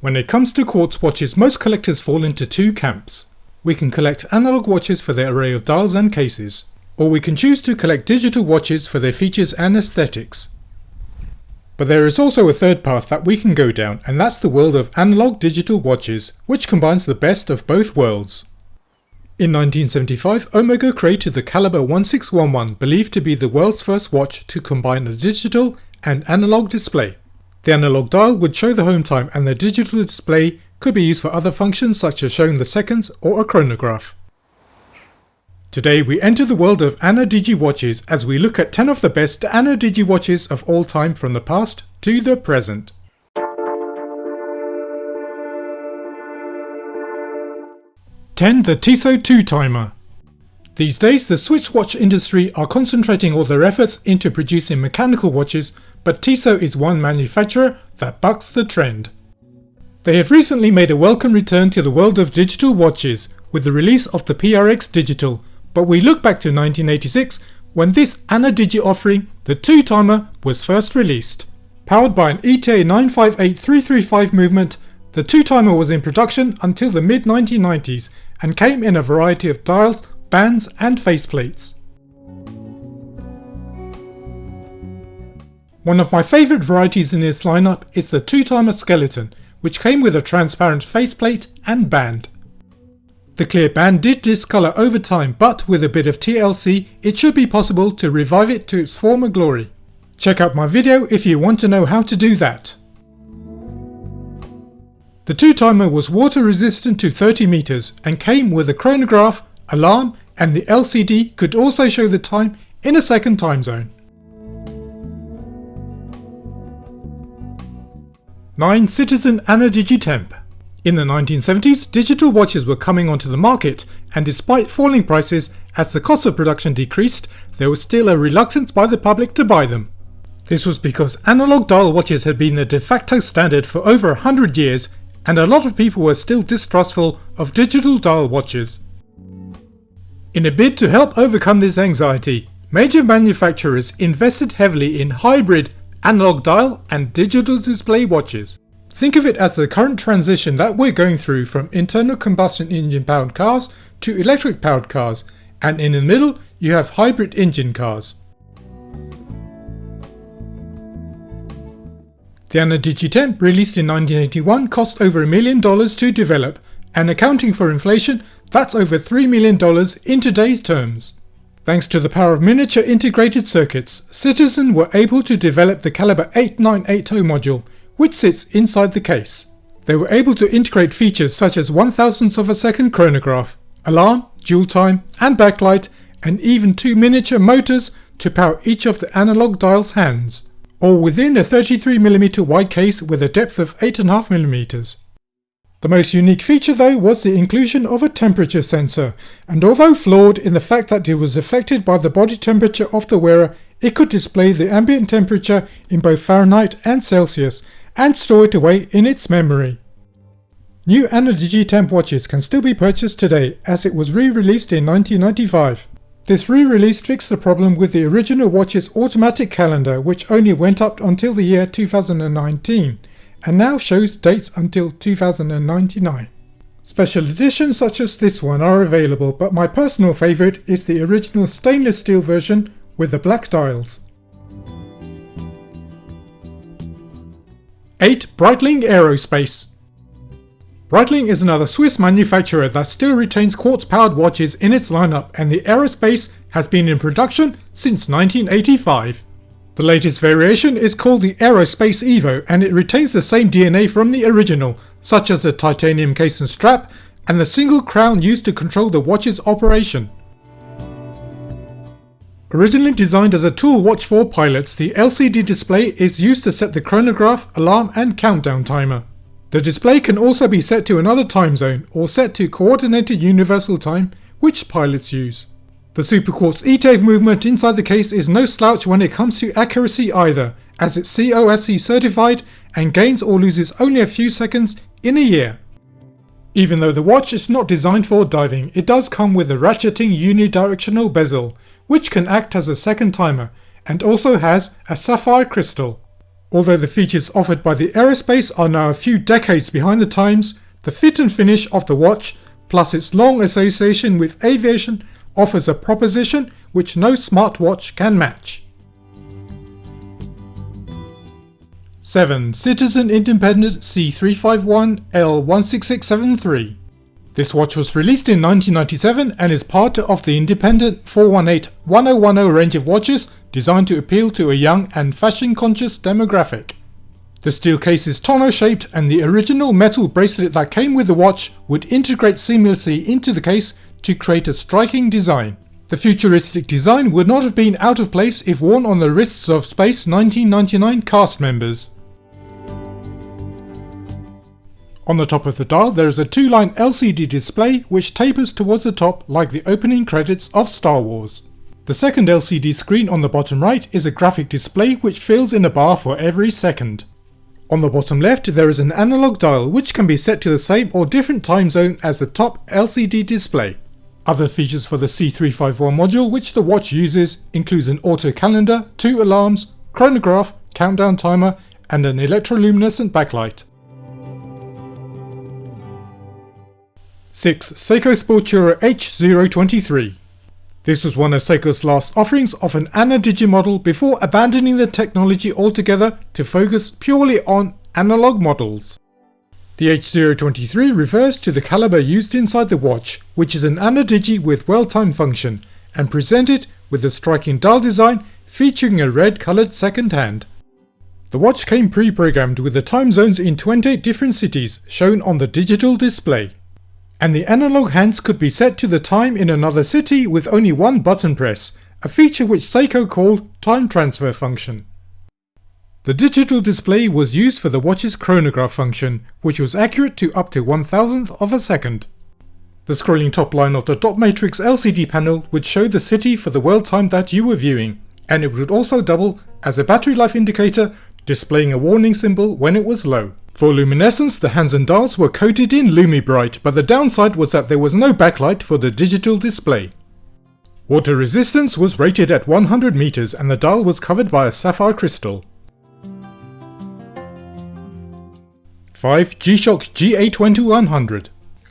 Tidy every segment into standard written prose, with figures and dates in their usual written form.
When it comes to quartz watches, most collectors fall into two camps. We can collect analog watches for their array of dials and cases, or we can choose to collect digital watches for their features and aesthetics. But there is also a third path that we can go down, and that's the world of analog-digital watches, which combines the best of both worlds. In 1975, Omega created the Caliber 1611, believed to be the world's first watch to combine a digital and analog display. The analog dial would show the home time, and the digital display could be used for other functions such as showing the seconds or a chronograph. Today we enter the world of Ana-Digi watches as we look at 10 of the best Ana-Digi watches of all time from the past to the present. 10. The Tissot Two-Timer. These days the Swiss watch industry are concentrating all their efforts into producing mechanical watches, but Tissot is one manufacturer that bucks the trend. They have recently made a welcome return to the world of digital watches with the release of the PRX Digital, but we look back to 1986 when this Ana-Digi offering, the Two-Timer, was first released. Powered by an ETA 958335 movement, the Two-Timer was in production until the mid-1990s and came in a variety of dials, bands and faceplates. One of my favourite varieties in this lineup is the Two-Timer Skeleton, which came with a transparent faceplate and band. The clear band did discolour over time, but with a bit of TLC it should be possible to revive it to its former glory. Check out my video if you want to know how to do that. The Two-Timer was water resistant to 30 meters and came with a chronograph, alarm, and the LCD could also show the time in a second time zone. 9. Citizen Ana-Digi Temp. In the 1970s, digital watches were coming onto the market, and despite falling prices as the cost of production decreased, there was still a reluctance by the public to buy them. This was because analog dial watches had been the de facto standard for over 100 years, and a lot of people were still distrustful of digital dial watches. In a bid to help overcome this anxiety, major manufacturers invested heavily in hybrid analog dial and digital display watches. Think of it as the current transition that we're going through from internal combustion engine powered cars to electric powered cars, and in the middle you have hybrid engine cars. The Ana-Digi Temp, released in 1981, cost over $1 million to develop, and accounting for inflation, that's over $3 million in today's terms. Thanks to the power of miniature integrated circuits, Citizen were able to develop the Caliber 8980 module, which sits inside the case. They were able to integrate features such as 1/1000th of a second chronograph, alarm, dual time and backlight, and even 2 miniature motors to power each of the analog dial's hands, all within a 33mm wide case with a depth of 8.5mm. The most unique feature though was the inclusion of a temperature sensor, and although flawed in the fact that it was affected by the body temperature of the wearer, it could display the ambient temperature in both Fahrenheit and Celsius, and store it away in its memory. New Ana-Digi Temp watches can still be purchased today, as it was re-released in 1995. This re-release fixed the problem with the original watch's automatic calendar, which only went up until the year 2019, and now shows dates until 2099. Special editions such as this one are available, but my personal favourite is the original stainless steel version with the black dials. 8. Breitling Aerospace. Breitling is another Swiss manufacturer that still retains quartz-powered watches in its lineup, and the Aerospace has been in production since 1985. The latest variation is called the Aerospace Evo, and it retains the same DNA from the original, such as the titanium case and strap, and the single crown used to control the watch's operation. Originally designed as a tool watch for pilots, the LCD display is used to set the chronograph, alarm and countdown timer. The display can also be set to another time zone, or set to Coordinated Universal Time, which pilots use. The Super Quartz ETAV movement inside the case is no slouch when it comes to accuracy either, as it's COSC certified and gains or loses only a few seconds in a year. Even though the watch is not designed for diving, it does come with a ratcheting unidirectional bezel, which can act as a second timer, and also has a sapphire crystal. Although the features offered by the aerospace are now a few decades behind the times, the fit and finish of the watch, plus its long association with aviation, offers a proposition which no smartwatch can match. 7. Citizen Independent C351 L16673. This watch was released in 1997 and is part of the independent 418-1010 range of watches designed to appeal to a young and fashion-conscious demographic. The steel case is tonneau-shaped and the original metal bracelet that came with the watch would integrate seamlessly into the case to create a striking design. The futuristic design would not have been out of place if worn on the wrists of Space 1999 cast members. On the top of the dial there is a two-line LCD display which tapers towards the top like the opening credits of Star Wars. The second LCD screen on the bottom right is a graphic display which fills in a bar for every second. On the bottom left there is an analog dial which can be set to the same or different time zone as the top LCD display. Other features for the C351 module which the watch uses includes an auto calendar, 2 alarms, chronograph, countdown timer and an electroluminescent backlight. 6. Seiko Sportura H023. This was one of Seiko's last offerings of an AnaDigi model before abandoning the technology altogether to focus purely on analog models. The H023 refers to the caliber used inside the watch, which is an AnaDigi with well-timed function, and presented with a striking dial design featuring a red coloured second hand. The watch came pre-programmed with the time zones in 28 different cities shown on the digital display. And the analog hands could be set to the time in another city with only one button press, a feature which Seiko called time transfer function. The digital display was used for the watch's chronograph function, which was accurate to up to 1/1000th of a second. The scrolling top line of the dot matrix LCD panel would show the city for the world time that you were viewing, and it would also double as a battery life indicator, displaying a warning symbol when it was low. For luminescence, the hands and dials were coated in LumiBright, but the downside was that there was no backlight for the digital display. Water resistance was rated at 100 meters and the dial was covered by a sapphire crystal. 5. GShock GA2100.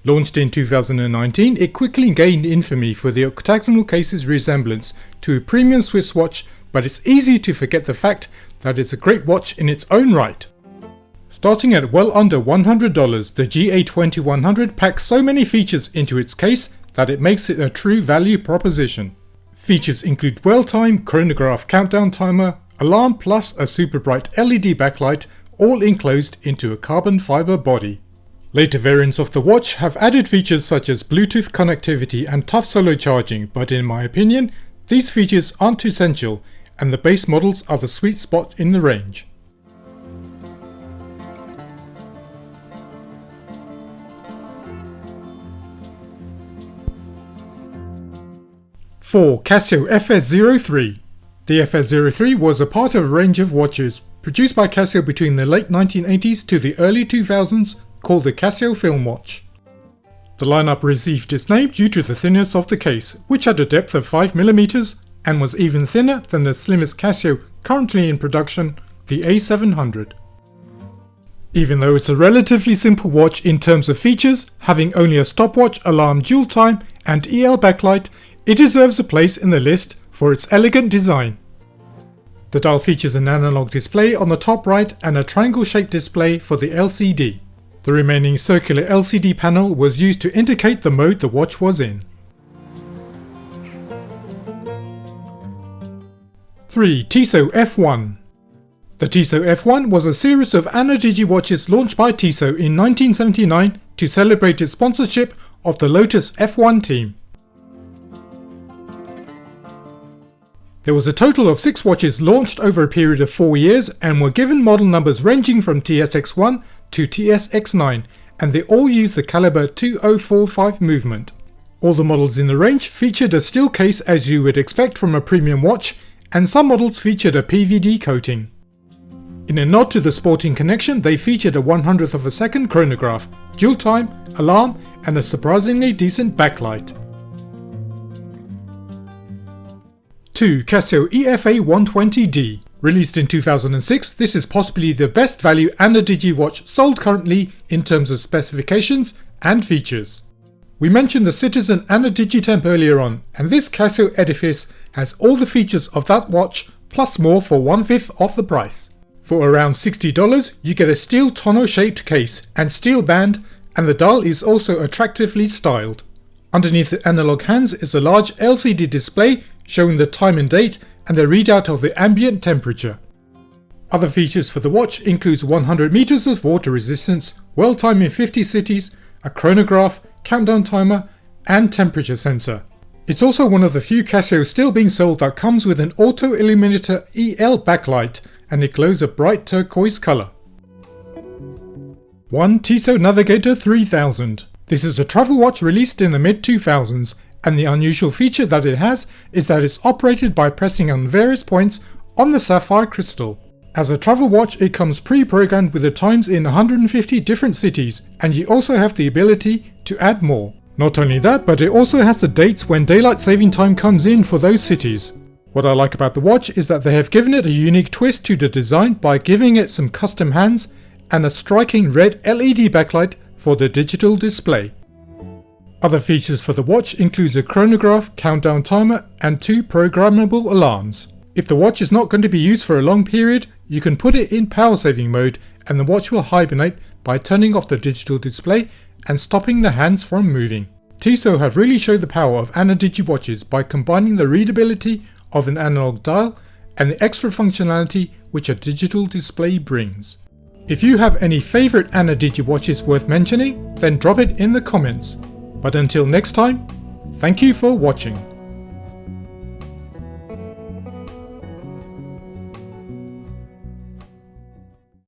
Launched in 2019, it quickly gained infamy for the octagonal case's resemblance to a premium Swiss watch, but it's easy to forget the fact that it's a great watch in its own right. Starting at well under $100, the GA2100 packs so many features into its case that it makes it a true value proposition. Features include well-timed chronograph countdown timer, alarm plus a super bright LED backlight, all enclosed into a carbon fiber body. Later variants of the watch have added features such as Bluetooth connectivity and tough solo charging, but in my opinion, these features aren't essential and the base models are the sweet spot in the range. For Casio FS03. The FS03 was a part of a range of watches produced by Casio between the late 1980s to the early 2000s called the Casio Film Watch. The lineup received its name due to the thinness of the case, which had a depth of 5mm and was even thinner than the slimmest Casio currently in production, the A700. Even though it's a relatively simple watch in terms of features, having only a stopwatch, alarm, dual time and EL backlight, it deserves a place in the list for its elegant design. The dial features an analog display on the top right and a triangle-shaped display for the LCD. The remaining circular LCD panel was used to indicate the mode the watch was in. 3. Tissot F1. The Tissot F1 was a series of AnaDigi watches launched by Tissot in 1979 to celebrate its sponsorship of the Lotus F1 team. There was a total of 6 watches launched over a period of 4 years and were given model numbers ranging from TSX1 to TSX9, and they all used the caliber 2045 movement. All the models in the range featured a steel case as you would expect from a premium watch, and some models featured a PVD coating. In a nod to the sporting connection, they featured a 100th of a second chronograph, dual time, alarm and a surprisingly decent backlight. 2. Casio EFA 120D. Released in 2006, this is possibly the best value Ana-Digi watch sold currently in terms of specifications and features. We mentioned the Citizen Ana-Digi Temp earlier on, and this Casio edifice has all the features of that watch plus more for 1/5 of the price. For around $60, you get a steel tonneau shaped case and steel band, and the dial is also attractively styled. Underneath the analog hands is a large LCD display showing the time and date and a readout of the ambient temperature. Other features for the watch includes 100 meters of water resistance, world time in 50 cities, a chronograph, countdown timer, and temperature sensor. It's also one of the few Casio still being sold that comes with an auto illuminator EL backlight, and it glows a bright turquoise colour. 1 Tissot Navigator 3000. This is a travel watch released in the mid-2000s, and the unusual feature that it has is that it's operated by pressing on various points on the sapphire crystal. As a travel watch, it comes pre-programmed with the times in 150 different cities, and you also have the ability to add more. Not only that, but it also has the dates when daylight saving time comes in for those cities. What I like about the watch is that they have given it a unique twist to the design by giving it some custom hands and a striking red LED backlight for the digital display. Other features for the watch includes a chronograph, countdown timer, and 2 programmable alarms. If the watch is not going to be used for a long period, you can put it in power saving mode and the watch will hibernate by turning off the digital display and stopping the hands from moving. Tissot have really showed the power of Ana-Digi watches by combining the readability of an analog dial and the extra functionality which a digital display brings. If you have any favourite Ana-Digi watches worth mentioning, then drop it in the comments. But until next time, thank you for watching.